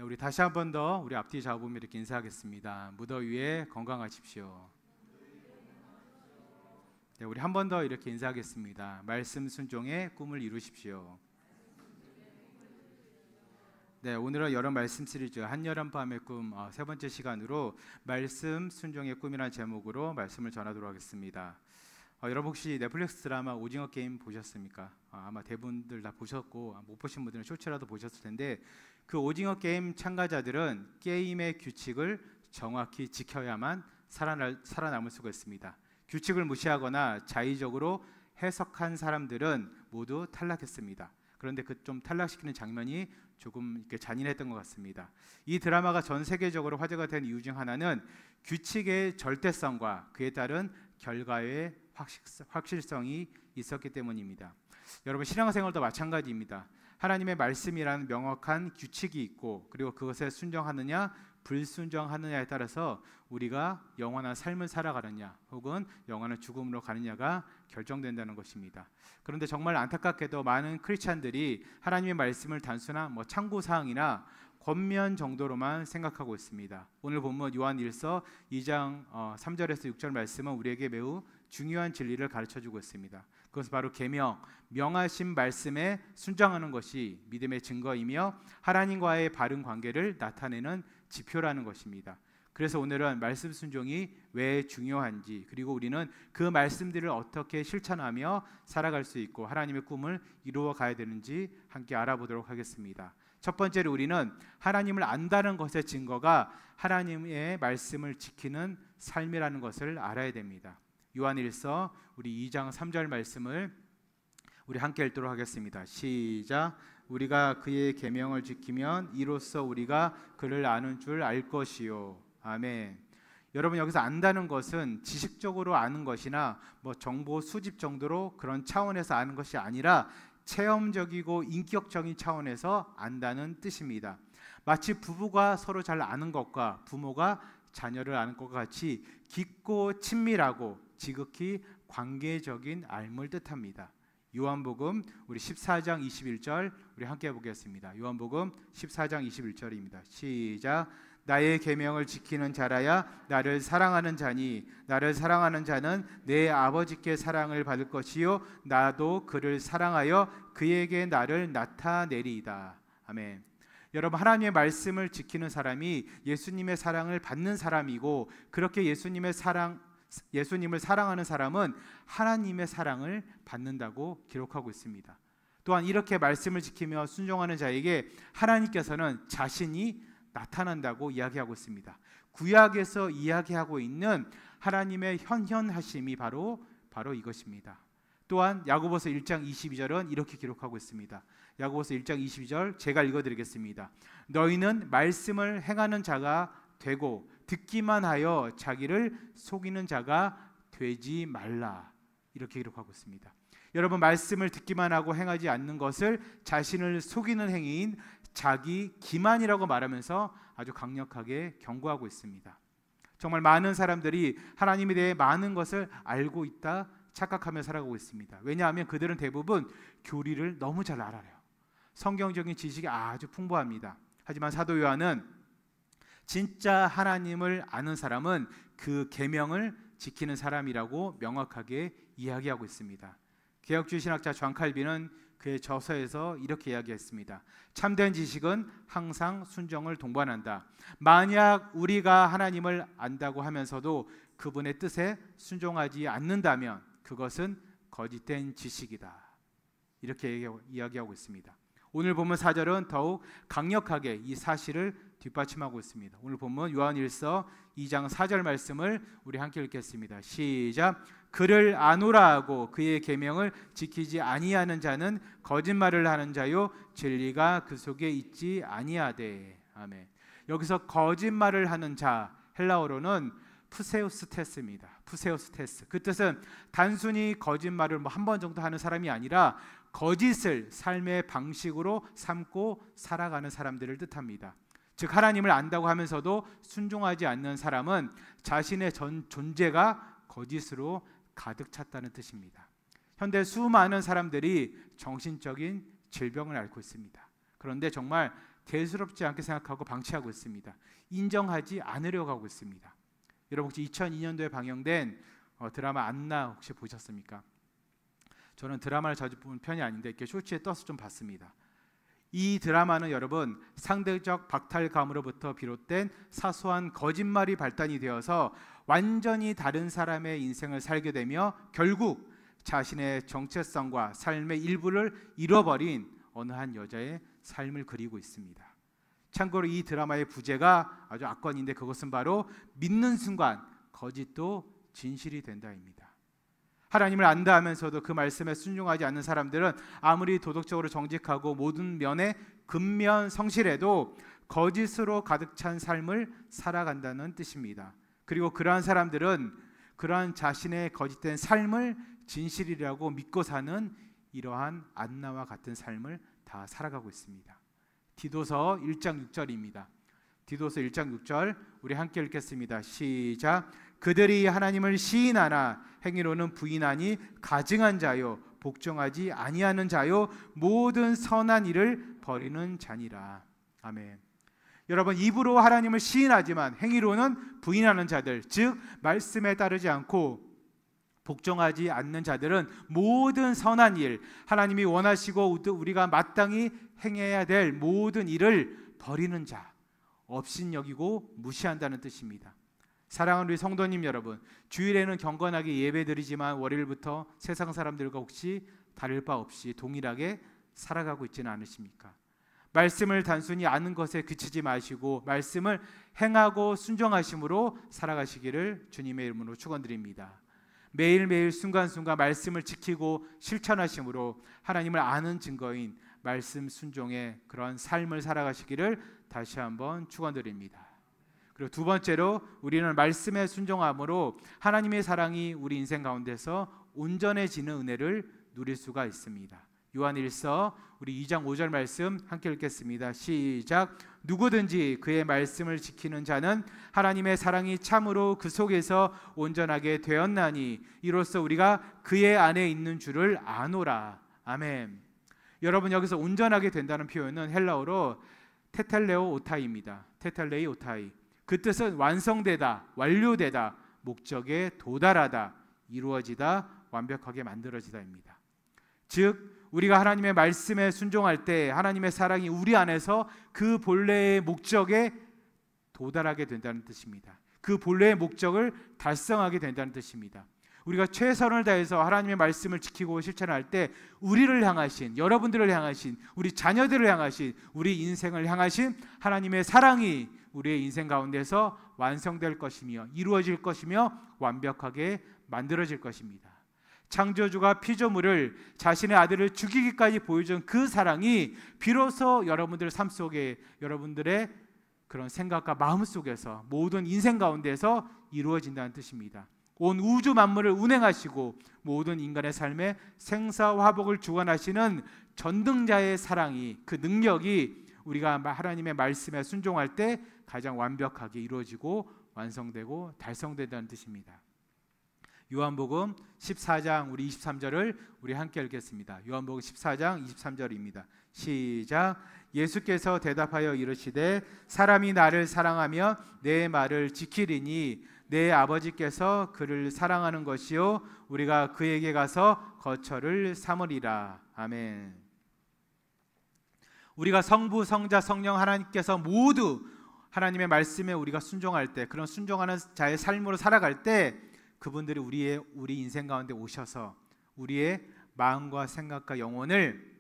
네, 우리 다시 한 번 더 우리 앞뒤 잡으며 이렇게 인사하겠습니다. 무더위에 건강하십시오. 네, 우리 한 번 더 이렇게 인사하겠습니다. 말씀 순종의 꿈을 이루십시오. 네, 오늘은 여름 말씀 시리즈 한여름밤의 꿈 세 번째 시간으로 말씀 순종의 꿈이라는 제목으로 말씀을 전하도록 하겠습니다. 여러분 혹시 넷플릭스 드라마 오징어 게임 보셨습니까? 아마 대부분들 다 보셨고 못 보신 분들은 쇼츠라도 보셨을 텐데, 그 오징어 게임 참가자들은 게임의 규칙을 정확히 지켜야만 살아남을 수가 있습니다. 규칙을 무시하거나 자의적으로 해석한 사람들은 모두 탈락했습니다. 그런데 그 좀 탈락시키는 장면이 조금 이렇게 잔인했던 것 같습니다. 이 드라마가 전 세계적으로 화제가 된 이유 중 하나는 규칙의 절대성과 그에 따른 결과의 확실성이 있었기 때문입니다. 여러분, 신앙생활도 마찬가지입니다. 하나님의 말씀이라는 명확한 규칙이 있고, 그리고 그것에 순종하느냐 불순종하느냐에 따라서 우리가 영원한 삶을 살아가느냐 혹은 영원한 죽음으로 가느냐가 결정된다는 것입니다. 그런데 정말 안타깝게도 많은 크리스찬들이 하나님의 말씀을 단순한 참고사항이나 권면 정도로만 생각하고 있습니다. 오늘 본문 요한 1서 2장 3절에서 6절 말씀은 우리에게 매우 중요한 진리를 가르쳐주고 있습니다. 그것은 바로 계명, 명하신 말씀에 순종하는 것이 믿음의 증거이며 하나님과의 바른 관계를 나타내는 지표라는 것입니다. 그래서 오늘은 말씀 순종이 왜 중요한지, 그리고 우리는 그 말씀들을 어떻게 실천하며 살아갈 수 있고 하나님의 꿈을 이루어 가야 되는지 함께 알아보도록 하겠습니다. 첫 번째로 우리는 하나님을 안다는 것의 증거가 하나님의 말씀을 지키는 삶이라는 것을 알아야 됩니다. 요한 1서 우리 2장 3절 말씀을 우리 함께 읽도록 하겠습니다. 시작. 우리가 그의 계명을 지키면 이로써 우리가 그를 아는 줄 알 것이요. 아멘. 여러분, 여기서 안다는 것은 지식적으로 아는 것이나 정보 수집 정도로 그런 차원에서 아는 것이 아니라 체험적이고 인격적인 차원에서 안다는 뜻입니다. 마치 부부가 서로 잘 아는 것과 부모가 자녀를 아는 것과 같이 깊고 친밀하고 지극히 관계적인 알물 뜻합니다. 요한복음 우리 14장 21절 우리 함께 보겠습니다. 요한복음 14장 21절입니다. 시작. 나의 계명을 지키는 자라야 나를 사랑하는 자니 나를 사랑하는 자는 내 아버지께 사랑을 받을 것이요 나도 그를 사랑하여 그에게 나를 나타내리이다. 아멘. 여러분, 하나님의 말씀을 지키는 사람이 예수님의 사랑을 받는 사람이고, 그렇게 예수님을 사랑하는 사람은 하나님의 사랑을 받는다고 기록하고 있습니다. 또한 이렇게 말씀을 지키며 순종하는 자에게 하나님께서는 자신이 나타난다고 이야기하고 있습니다. 구약에서 이야기하고 있는 하나님의 현현하심이 바로 이것입니다. 또한 야고보서 1장 22절은 이렇게 기록하고 있습니다. 야고보서 1장 22절 제가 읽어드리겠습니다. 너희는 말씀을 행하는 자가 되고 듣기만 하여 자기를 속이는 자가 되지 말라. 이렇게 기록하고 있습니다. 여러분, 말씀을 듣기만 하고 행하지 않는 것을 자신을 속이는 행위인 자기 기만이라고 말하면서 아주 강력하게 경고하고 있습니다. 정말 많은 사람들이 하나님에 대해 많은 것을 알고 있다 착각하며 살아가고 있습니다. 왜냐하면 그들은 대부분 교리를 너무 잘 알아요. 성경적인 지식이 아주 풍부합니다. 하지만 사도 요한은 진짜 하나님을 아는 사람은 그 계명을 지키는 사람이라고 명확하게 이야기하고 있습니다. 개혁주의 신학자 존 칼빈은 그의 저서에서 이렇게 이야기했습니다. 참된 지식은 항상 순종을 동반한다. 만약 우리가 하나님을 안다고 하면서도 그분의 뜻에 순종하지 않는다면 그것은 거짓된 지식이다. 이렇게 이야기하고 있습니다. 오늘 본문 4절은 더욱 강력하게 이 사실을 뒷받침하고 있습니다. 오늘 본문 요한 1서 2장 4절 말씀을 우리 함께 읽겠습니다. 시작. 그를 아노라 하고 그의 계명을 지키지 아니하는 자는 거짓말을 하는 자요 진리가 그 속에 있지 아니하되. 아멘. 여기서 거짓말을 하는 자, 헬라어로는 푸세우스테스입니다. 푸세우스테스. 그 뜻은 단순히 거짓말을 한 번 정도 하는 사람이 아니라 거짓을 삶의 방식으로 삼고 살아가는 사람들을 뜻합니다. 즉, 하나님을 안다고 하면서도 순종하지 않는 사람은 자신의 존재가 거짓으로 가득 찼다는 뜻입니다. 현대 수많은 사람들이 정신적인 질병을 앓고 있습니다. 그런데 정말 대수롭지 않게 생각하고 방치하고 있습니다. 인정하지 않으려고 하고 있습니다. 여러분 혹시 2002년도에 방영된 드라마 안나 혹시 보셨습니까? 저는 드라마를 자주 보는 편이 아닌데 이렇게 쇼츠에 떠서 좀 봤습니다. 이 드라마는 여러분 상대적 박탈감으로부터 비롯된 사소한 거짓말이 발단이 되어서 완전히 다른 사람의 인생을 살게 되며 결국 자신의 정체성과 삶의 일부를 잃어버린 어느 한 여자의 삶을 그리고 있습니다. 참고로 이 드라마의 부제가 아주 악권인데 그것은 바로 믿는 순간 거짓도 진실이 된다입니다. 하나님을 안다 하면서도 그 말씀에 순종하지 않는 사람들은 아무리 도덕적으로 정직하고 모든 면에 근면성실해도 거짓으로 가득 찬 삶을 살아간다는 뜻입니다. 그리고 그러한 사람들은 그러한 자신의 거짓된 삶을 진실이라고 믿고 사는 이러한 안나와 같은 삶을 다 살아가고 있습니다. 디도서 1장 6절입니다. 디도서 1장 6절 우리 함께 읽겠습니다. 시작. 그들이 하나님을 시인하나 행위로는 부인하니 가증한 자요 복종하지 아니하는 자요 모든 선한 일을 버리는 자니라. 아멘. 여러분 입으로 하나님을 시인하지만 행위로는 부인하는 자들, 즉 말씀에 따르지 않고 복종하지 않는 자들은 모든 선한 일, 하나님이 원하시고 우리가 마땅히 행해야 될 모든 일을 버리는 자, 업신여기고 무시한다는 뜻입니다. 사랑하는 우리 성도님 여러분, 주일에는 경건하게 예배드리지만 월요일부터 세상 사람들과 혹시 다를 바 없이 동일하게 살아가고 있지는 않으십니까? 말씀을 단순히 아는 것에 그치지 마시고 말씀을 행하고 순종하심으로 살아가시기를 주님의 이름으로 축원드립니다. 매일매일 순간순간 말씀을 지키고 실천하심으로 하나님을 아는 증거인 말씀 순종의 그런 삶을 살아가시기를 다시 한번 축원드립니다. 그리고 두 번째로 우리는 말씀에 순종함으로 하나님의 사랑이 우리 인생 가운데서 온전해지는 은혜를 누릴 수가 있습니다. 요한일서 우리 2장 5절 말씀 함께 읽겠습니다. 시작. 누구든지 그의 말씀을 지키는 자는 하나님의 사랑이 참으로 그 속에서 온전하게 되었나니 이로써 우리가 그의 안에 있는 줄을 아노라. 아멘. 여러분 여기서 온전하게 된다는 표현은 헬라어로 테텔레오 오타이입니다. 테텔레이 오타이. 그 뜻은 완성되다, 완료되다, 목적에 도달하다, 이루어지다, 완벽하게 만들어지다입니다. 즉 우리가 하나님의 말씀에 순종할 때 하나님의 사랑이 우리 안에서 그 본래의 목적에 도달하게 된다는 뜻입니다. 그 본래의 목적을 달성하게 된다는 뜻입니다. 우리가 최선을 다해서 하나님의 말씀을 지키고 실천할 때 우리를 향하신, 여러분들을 향하신, 우리 자녀들을 향하신, 우리 인생을 향하신 하나님의 사랑이 우리의 인생 가운데서 완성될 것이며 이루어질 것이며 완벽하게 만들어질 것입니다. 창조주가 피조물을 자신의 아들을 죽이기까지 보여준 그 사랑이 비로소 여러분들의 삶 속에 여러분들의 그런 생각과 마음 속에서 모든 인생 가운데서 이루어진다는 뜻입니다. 온 우주 만물을 운행하시고 모든 인간의 삶에 생사화복을 주관하시는 전능자의 사랑이, 그 능력이 우리가 하나님의 말씀에 순종할 때 가장 완벽하게 이루어지고 완성되고 달성된다는 뜻입니다. 요한복음 14장 우리 23절을 우리 함께 읽겠습니다. 요한복음 14장 23절입니다. 시작. 예수께서 대답하여 이르시되 사람이 나를 사랑하면 내 말을 지키리니 내 아버지께서 그를 사랑하는 것이요 우리가 그에게 가서 거처를 삼으리라. 아멘. 우리가 성부, 성자, 성령 하나님께서 모두 하나님의 말씀에 우리가 순종할 때, 그런 순종하는 자의 삶으로 살아갈 때 그분들이 우리 인생 가운데 오셔서 우리의 마음과 생각과 영혼을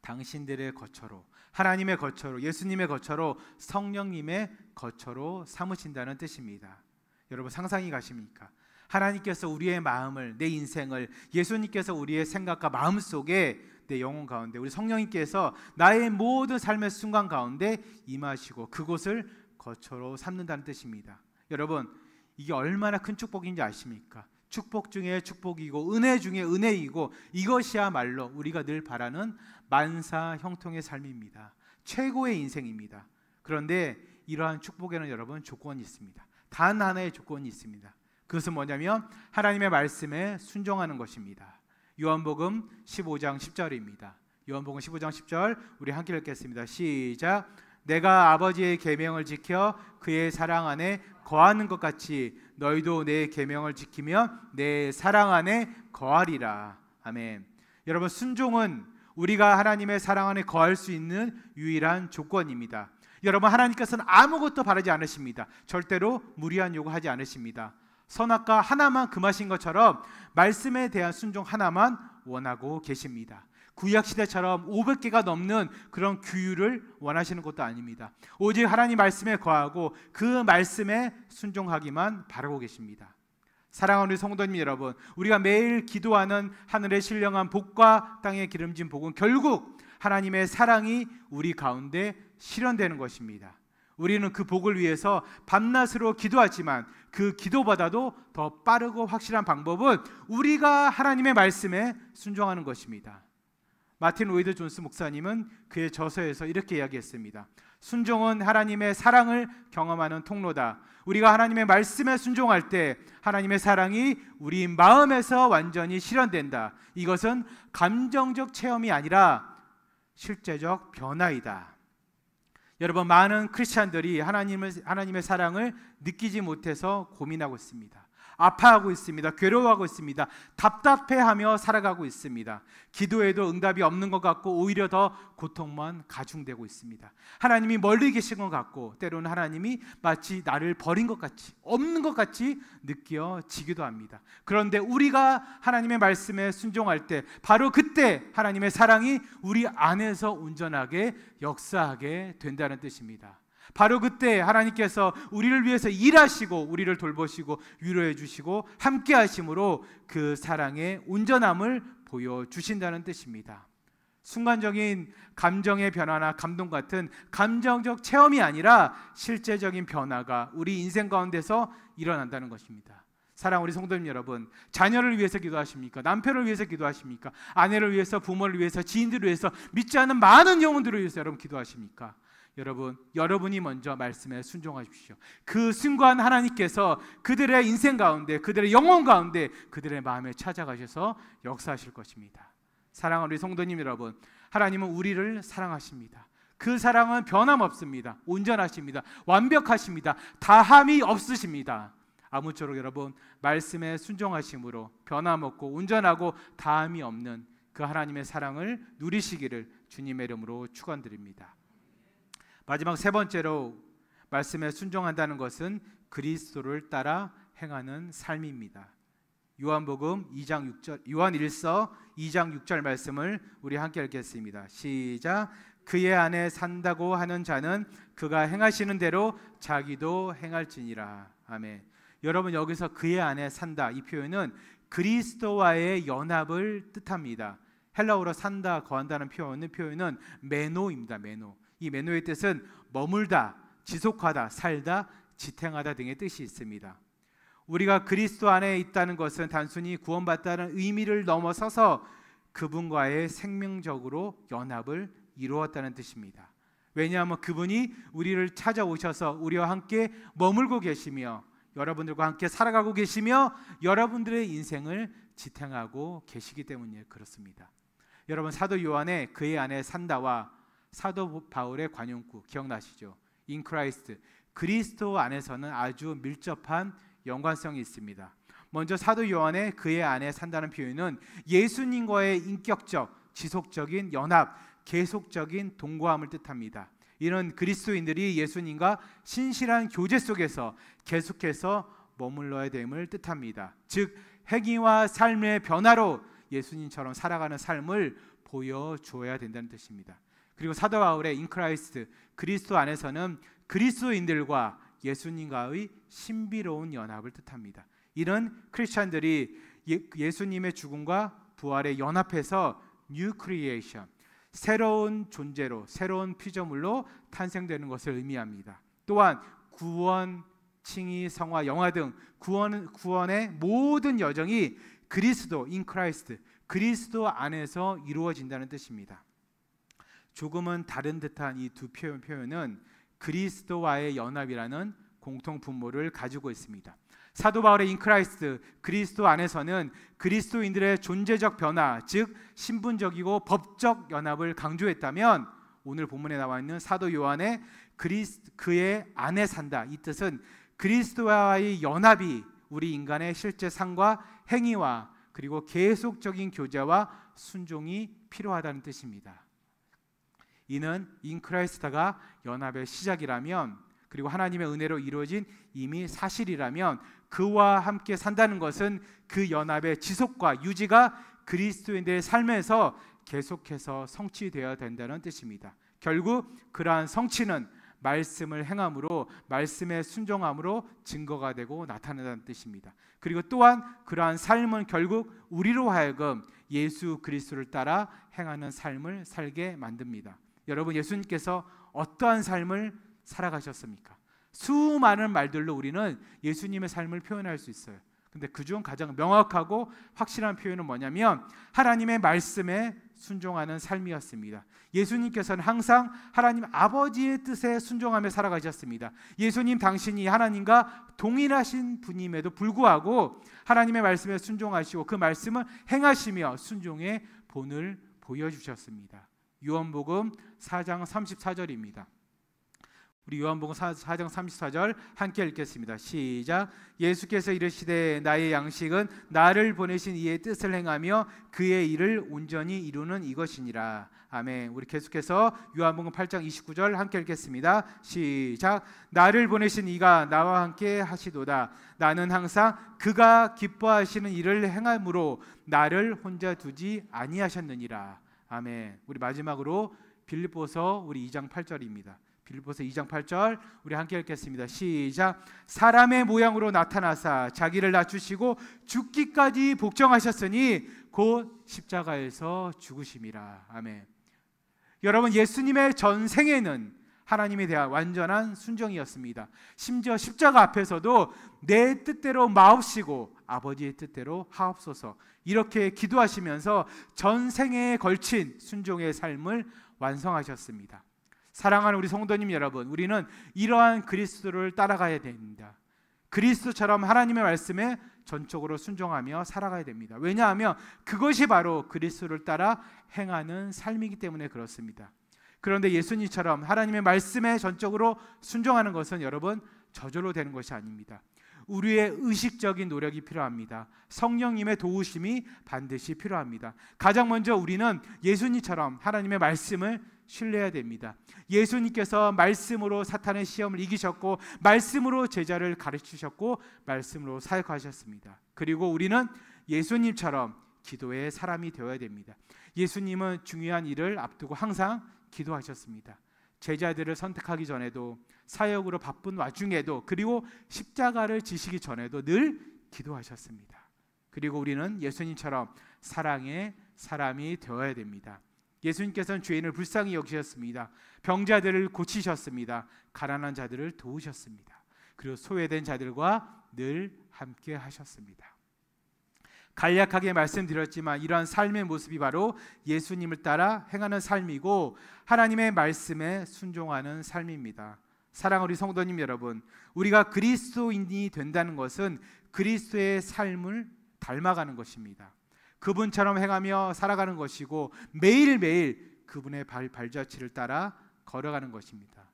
당신들의 거처로, 하나님의 거처로, 예수님의 거처로, 성령님의 거처로 삼으신다는 뜻입니다. 여러분 상상이 가십니까? 하나님께서 우리의 마음을, 내 인생을, 예수님께서 우리의 생각과 마음 속에, 내 영혼 가운데, 우리 성령님께서 나의 모든 삶의 순간 가운데 임하시고 그곳을 거처로 삼는다는 뜻입니다. 여러분 이게 얼마나 큰 축복인지 아십니까? 축복 중에 축복이고 은혜 중에 은혜이고 이것이야말로 우리가 늘 바라는 만사 형통의 삶입니다. 최고의 인생입니다. 그런데 이러한 축복에는 여러분 조건이 있습니다. 단 하나의 조건이 있습니다. 그것은 뭐냐면 하나님의 말씀에 순종하는 것입니다. 요한복음 15장 10절입니다. 요한복음 15장 10절 우리 함께 읽겠습니다. 시작. 내가 아버지의 계명을 지켜 그의 사랑 안에 거하는 것 같이 너희도 내 계명을 지키면 내 사랑 안에 거하리라. 아멘. 여러분, 순종은 우리가 하나님의 사랑 안에 거할 수 있는 유일한 조건입니다. 여러분, 하나님께서는 아무것도 바라지 않으십니다. 절대로 무리한 요구하지 않으십니다. 선악과 하나만 금하신 것처럼 말씀에 대한 순종 하나만 원하고 계십니다. 구약시대처럼 500개가 넘는 그런 규율을 원하시는 것도 아닙니다. 오직 하나님 말씀에 거하고 그 말씀에 순종하기만 바라고 계십니다. 사랑하는 우리 성도님 여러분, 우리가 매일 기도하는 하늘의 신령한 복과 땅의 기름진 복은 결국 하나님의 사랑이 우리 가운데 실현되는 것입니다. 우리는 그 복을 위해서 밤낮으로 기도하지만 그 기도보다도 더 빠르고 확실한 방법은 우리가 하나님의 말씀에 순종하는 것입니다. 마틴 로이드 존스 목사님은 그의 저서에서 이렇게 이야기했습니다. 순종은 하나님의 사랑을 경험하는 통로다. 우리가 하나님의 말씀에 순종할 때 하나님의 사랑이 우리 마음에서 완전히 실현된다. 이것은 감정적 체험이 아니라 실제적 변화이다. 여러분, 많은 크리스찬들이 하나님의 사랑을 느끼지 못해서 고민하고 있습니다. 아파하고 있습니다. 괴로워하고 있습니다. 답답해하며 살아가고 있습니다. 기도해도 응답이 없는 것 같고 오히려 더 고통만 가중되고 있습니다. 하나님이 멀리 계신 것 같고 때로는 하나님이 마치 나를 버린 것 같이, 없는 것 같이 느껴지기도 합니다. 그런데 우리가 하나님의 말씀에 순종할 때 바로 그때 하나님의 사랑이 우리 안에서 온전하게 역사하게 된다는 뜻입니다. 바로 그때 하나님께서 우리를 위해서 일하시고 우리를 돌보시고 위로해 주시고 함께 하심으로 그 사랑의 온전함을 보여주신다는 뜻입니다. 순간적인 감정의 변화나 감동 같은 감정적 체험이 아니라 실제적인 변화가 우리 인생 가운데서 일어난다는 것입니다. 사랑하는 우리 성도님 여러분, 자녀를 위해서 기도하십니까? 남편을 위해서 기도하십니까? 아내를 위해서, 부모를 위해서, 지인들을 위해서, 믿지 않는 많은 영혼들을 위해서 여러분 기도하십니까? 여러분이 먼저 말씀에 순종하십시오. 그 순간 하나님께서 그들의 인생 가운데, 그들의 영혼 가운데, 그들의 마음에 찾아가셔서 역사하실 것입니다. 사랑하는 우리 성도님 여러분, 하나님은 우리를 사랑하십니다. 그 사랑은 변함없습니다. 온전하십니다. 완벽하십니다. 다함이 없으십니다. 아무쪼록 여러분, 말씀에 순종하심으로 변함없고 온전하고 다함이 없는 그 하나님의 사랑을 누리시기를 주님의 이름으로 축원드립니다. 마지막 세 번째로 말씀에 순종한다는 것은 그리스도를 따라 행하는 삶입니다. 요한복음 2장 6절, 요한 1서 2장 6절 말씀을 우리 함께 읽겠습니다. 시작. 그의 안에 산다고 하는 자는 그가 행하시는 대로 자기도 행할지니라. 아멘. 여러분, 여기서 그의 안에 산다, 이 표현은 그리스도와의 연합을 뜻합니다. 헬라어로 산다, 거한다는 표현은 메노입니다. 메노. 이 메노의 뜻은 머물다, 지속하다, 살다, 지탱하다 등의 뜻이 있습니다. 우리가 그리스도 안에 있다는 것은 단순히 구원받다는 의미를 넘어서서 그분과의 생명적으로 연합을 이루었다는 뜻입니다. 왜냐하면 그분이 우리를 찾아오셔서 우리와 함께 머물고 계시며 여러분들과 함께 살아가고 계시며 여러분들의 인생을 지탱하고 계시기 때문에 그렇습니다. 여러분, 사도 요한의 그의 안에 산다와 사도 바울의 관용구 기억나시죠? In Christ, 그리스도 안에서는 아주 밀접한 연관성이 있습니다. 먼저 사도 요한의 그의 안에 산다는 표현은 예수님과의 인격적, 지속적인 연합, 계속적인 동거함을 뜻합니다. 이런 그리스도인들이 예수님과 신실한 교제 속에서 계속해서 머물러야 됨을 뜻합니다. 즉, 행위와 삶의 변화로 예수님처럼 살아가는 삶을 보여주어야 된다는 뜻입니다. 그리고 사도 바울의 In Christ, 그리스도 안에서는 그리스도인들과 예수님과의 신비로운 연합을 뜻합니다. 이런 크리스찬들이 예수님의 죽음과 부활에 연합해서 New Creation, 새로운 존재로, 새로운 피조물로 탄생되는 것을 의미합니다. 또한 구원, 칭의, 성화, 영화 등 구원의 모든 여정이 그리스도, In Christ, 그리스도 안에서 이루어진다는 뜻입니다. 조금은 다른 듯한 이 두 표현은 그리스도와의 연합이라는 공통 분모를 가지고 있습니다. 사도 바울의 인크라이스트, 그리스도 안에서는 그리스도인들의 존재적 변화, 즉 신분적이고 법적 연합을 강조했다면, 오늘 본문에 나와 있는 사도 요한의 그의 안에 산다, 이 뜻은 그리스도와의 연합이 우리 인간의 실제 삶과 행위와 그리고 계속적인 교제와 순종이 필요하다는 뜻입니다. 이는 인크라이스트가 연합의 시작이라면, 그리고 하나님의 은혜로 이루어진 이미 사실이라면, 그와 함께 산다는 것은 그 연합의 지속과 유지가 그리스도인들의 삶에서 계속해서 성취되어야 된다는 뜻입니다. 결국 그러한 성취는 말씀을 행함으로, 말씀에 순종함으로 증거가 되고 나타난다는 뜻입니다. 그리고 또한 그러한 삶은 결국 우리로 하여금 예수 그리스도를 따라 행하는 삶을 살게 만듭니다. 여러분, 예수님께서 어떠한 삶을 살아가셨습니까? 수많은 말들로 우리는 예수님의 삶을 표현할 수 있어요. 근데 그중 가장 명확하고 확실한 표현은 뭐냐면 하나님의 말씀에 순종하는 삶이었습니다. 예수님께서는 항상 하나님 아버지의 뜻에 순종하며 살아가셨습니다. 예수님 당신이 하나님과 동일하신 분임에도 불구하고 하나님의 말씀에 순종하시고 그 말씀을 행하시며 순종의 본을 보여주셨습니다. 요한복음 4장 34절입니다. 우리 요한복음 4장 34절 함께 읽겠습니다. 시작. 예수께서 이르시되 나의 양식은 나를 보내신 이의 뜻을 행하며 그의 일을 온전히 이루는 이것이니라. 아멘. 우리 계속해서 요한복음 8장 29절 함께 읽겠습니다. 시작. 나를 보내신 이가 나와 함께 하시도다. 나는 항상 그가 기뻐하시는 일을 행함으로 나를 혼자 두지 아니하셨느니라. 아멘. 우리 마지막으로 빌립보서 우리 2장 8절입니다. 빌립보서 2장 8절 우리 함께 읽겠습니다. 시작. 사람의 모양으로 나타나사 자기를 낮추시고 죽기까지 복종하셨으니 곧 십자가에서 죽으심이라. 아멘. 여러분, 예수님의 전생에는 하나님에 대한 완전한 순종이었습니다. 심지어 십자가 앞에서도 내 뜻대로 마옵시고 아버지의 뜻대로 하옵소서, 이렇게 기도하시면서 전생에 걸친 순종의 삶을 완성하셨습니다. 사랑하는 우리 성도님 여러분, 우리는 이러한 그리스도를 따라가야 됩니다. 그리스도처럼 하나님의 말씀에 전적으로 순종하며 살아가야 됩니다. 왜냐하면 그것이 바로 그리스도를 따라 행하는 삶이기 때문에 그렇습니다. 그런데 예수님처럼 하나님의 말씀에 전적으로 순종하는 것은 여러분 저절로 되는 것이 아닙니다. 우리의 의식적인 노력이 필요합니다. 성령님의 도우심이 반드시 필요합니다. 가장 먼저 우리는 예수님처럼 하나님의 말씀을 신뢰해야 됩니다. 예수님께서 말씀으로 사탄의 시험을 이기셨고 말씀으로 제자를 가르치셨고 말씀으로 사역하셨습니다. 그리고 우리는 예수님처럼 기도의 사람이 되어야 됩니다. 예수님은 중요한 일을 앞두고 항상 기도하셨습니다. 제자들을 선택하기 전에도, 사역으로 바쁜 와중에도, 그리고 십자가를 지시기 전에도 늘 기도하셨습니다. 그리고 우리는 예수님처럼 사랑의 사람이 되어야 됩니다. 예수님께서는 죄인을 불쌍히 여기셨습니다. 병자들을 고치셨습니다. 가난한 자들을 도우셨습니다. 그리고 소외된 자들과 늘 함께 하셨습니다. 간략하게 말씀드렸지만 이러한 삶의 모습이 바로 예수님을 따라 행하는 삶이고 하나님의 말씀에 순종하는 삶입니다. 사랑하는 우리 성도님 여러분, 우리가 그리스도인이 된다는 것은 그리스도의 삶을 닮아가는 것입니다. 그분처럼 행하며 살아가는 것이고 매일매일 그분의 발자취를 따라 걸어가는 것입니다.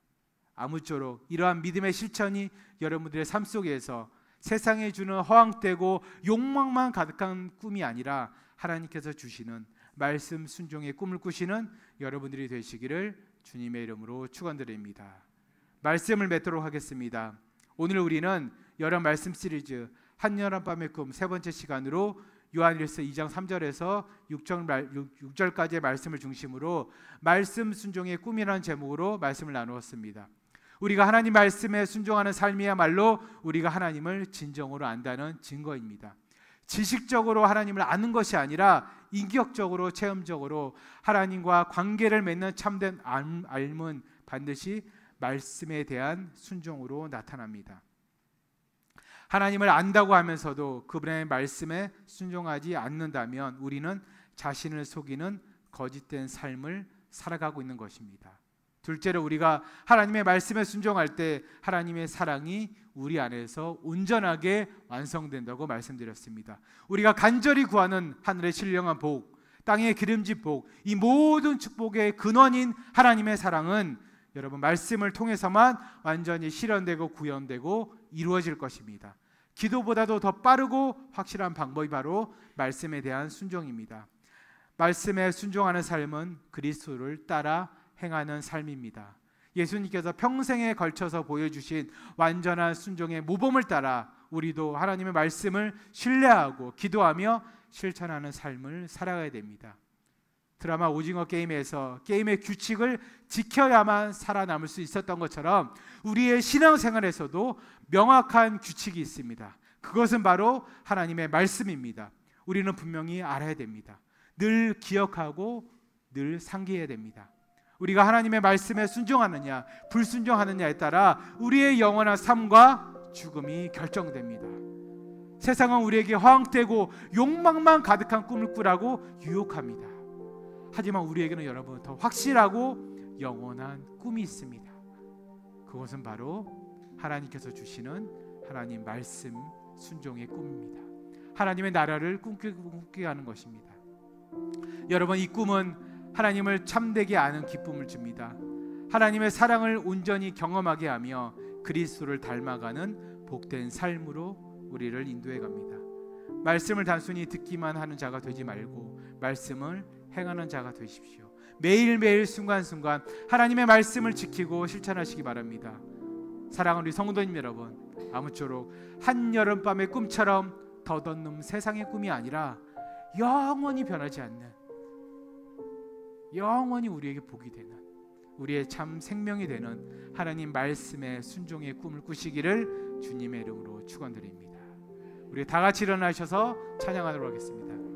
아무쪼록 이러한 믿음의 실천이 여러분들의 삶 속에서 세상에 주는 허황되고 욕망만 가득한 꿈이 아니라 하나님께서 주시는 말씀 순종의 꿈을 꾸시는 여러분들이 되시기를 주님의 이름으로 축원드립니다. 말씀을 맺도록 하겠습니다. 오늘 우리는 여름 말씀 시리즈 한여름밤의 꿈 세 번째 시간으로 요한일서 2장 3절에서 6절까지의 말씀을 중심으로 말씀 순종의 꿈이라는 제목으로 말씀을 나누었습니다. 우리가 하나님 말씀에 순종하는 삶이야말로 우리가 하나님을 진정으로 안다는 증거입니다. 지식적으로 하나님을 아는 것이 아니라 인격적으로 체험적으로 하나님과 관계를 맺는 참된 알문 반드시 말씀에 대한 순종으로 나타납니다. 하나님을 안다고 하면서도 그분의 말씀에 순종하지 않는다면 우리는 자신을 속이는 거짓된 삶을 살아가고 있는 것입니다. 둘째로 우리가 하나님의 말씀에 순종할 때 하나님의 사랑이 우리 안에서 온전하게 완성된다고 말씀드렸습니다. 우리가 간절히 구하는 하늘의 신령한 복, 땅의 기름진 복, 이 모든 축복의 근원인 하나님의 사랑은 여러분 말씀을 통해서만 완전히 실현되고 구현되고 이루어질 것입니다. 기도보다도 더 빠르고 확실한 방법이 바로 말씀에 대한 순종입니다. 말씀에 순종하는 삶은 그리스도를 따라 행하는 삶입니다. 예수님께서 평생에 걸쳐서 보여주신 완전한 순종의 모범을 따라 우리도 하나님의 말씀을 신뢰하고 기도하며 실천하는 삶을 살아가야 됩니다. 드라마 오징어 게임에서 게임의 규칙을 지켜야만 살아남을 수 있었던 것처럼 우리의 신앙생활에서도 명확한 규칙이 있습니다. 그것은 바로 하나님의 말씀입니다. 우리는 분명히 알아야 됩니다. 늘 기억하고 늘 상기해야 됩니다. 우리가 하나님의 말씀에 순종하느냐 불순종하느냐에 따라 우리의 영원한 삶과 죽음이 결정됩니다. 세상은 우리에게 허황되고 욕망만 가득한 꿈을 꾸라고 유혹합니다. 하지만 우리에게는 여러분 더 확실하고 영원한 꿈이 있습니다. 그것은 바로 하나님께서 주시는 하나님 말씀 순종의 꿈입니다. 하나님의 나라를 꿈꾸게 하는 것입니다. 여러분, 이 꿈은 하나님을 참되게 아는 기쁨을 줍니다. 하나님의 사랑을 온전히 경험하게 하며 그리스도를 닮아가는 복된 삶으로 우리를 인도해 갑니다. 말씀을 단순히 듣기만 하는 자가 되지 말고 말씀을 행하는 자가 되십시오. 매일매일 순간순간 하나님의 말씀을 지키고 실천하시기 바랍니다. 사랑하는 우리 성도님 여러분, 아무쪼록 한여름밤의 꿈처럼 덧없는 세상의 꿈이 아니라 영원히 변하지 않는, 영원히 우리에게 복이 되는, 우리의 참 생명이 되는 하나님 말씀의 순종의 꿈을 꾸시기를 주님의 이름으로 축원드립니다. 우리 다 같이 일어나셔서 찬양하도록 하겠습니다.